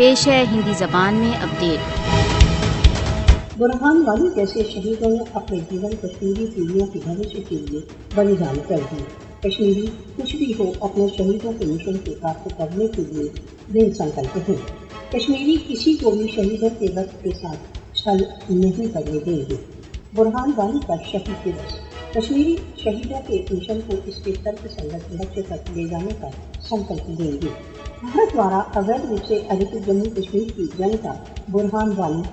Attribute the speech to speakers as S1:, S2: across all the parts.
S1: پیش ہے ہندی زبان میں اپڈیٹ۔
S2: برہان والی جیسے شہیدوں نے اپنے جیون کشمیری پیڑھیوں کے بھوشیہ کے لیے بلیدان کر دی۔ کشمیری کچھ بھی ہو اپنے شہیدوں کے مشن کو پراپت کرنے کے لیے دل سنکلپ ہیں۔ کشمیری کسی کو بھی شہیدوں کے وقت کے ساتھ چھل نہیں کرنے دیں گے۔ برہان والی کا شہید دیوس کشمیری شہیدوں کے مشن کو اس کے ترک سنگت لکشیہ تک لے جانے کا سنکلپ لیں گے۔ بھارت دوارا اویدھ روپ سے ادھکت جموں کشمیر کی جنتا برہان والی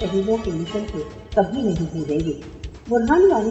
S2: شہیدوں کے مشن کو کبھی نہیں بھولیں گے۔ برہان والی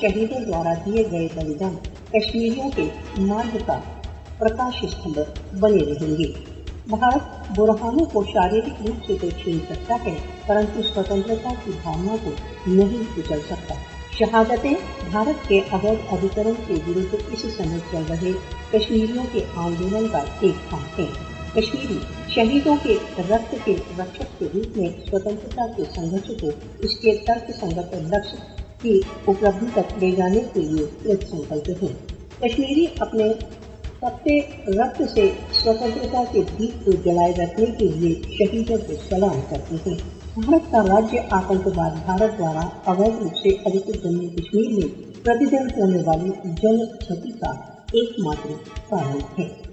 S2: شہیدوں دوارا دیے گئے بلیدان کشمیریوں کے مارگ کا پرکاش ستمبھ بنے رہیں گے۔ بھارت برہانوں کو شاریرک روپ سے تو چھین سکتا ہے پرنتو سوتنترتا کی بھاونا کو نہیں کچل سکتا۔ شہادتیں بھارت کے اویدھ ادھیکرن کے ورودھ اس سمے چل رہے کشمیریوں کے آندولن کا ایک بھاگ ہے۔ کشمیری شہیدوں کے رکت کے رکشک کے روپ میں سوتنترتا کے سنگھرش کو اس کے ترک سنگت لکشیہ کی اپلبدھی تک لے جانے کے لیے کرت سنکلپ ہیں۔ کشمیری اپنے تپتے رکت سے سوتنترتا کے دیپ کو جلائے رکھنے کے لیے شہیدوں کو سلام کرتے ہیں۔ بھارت کا راجیہ آتنکواد بھارت دوارا اویدھ روپ سے ادھکت جموں کشمیر میں پرتی دن ہونے والی جن کھتی کا ایک ماتر کارن ہے۔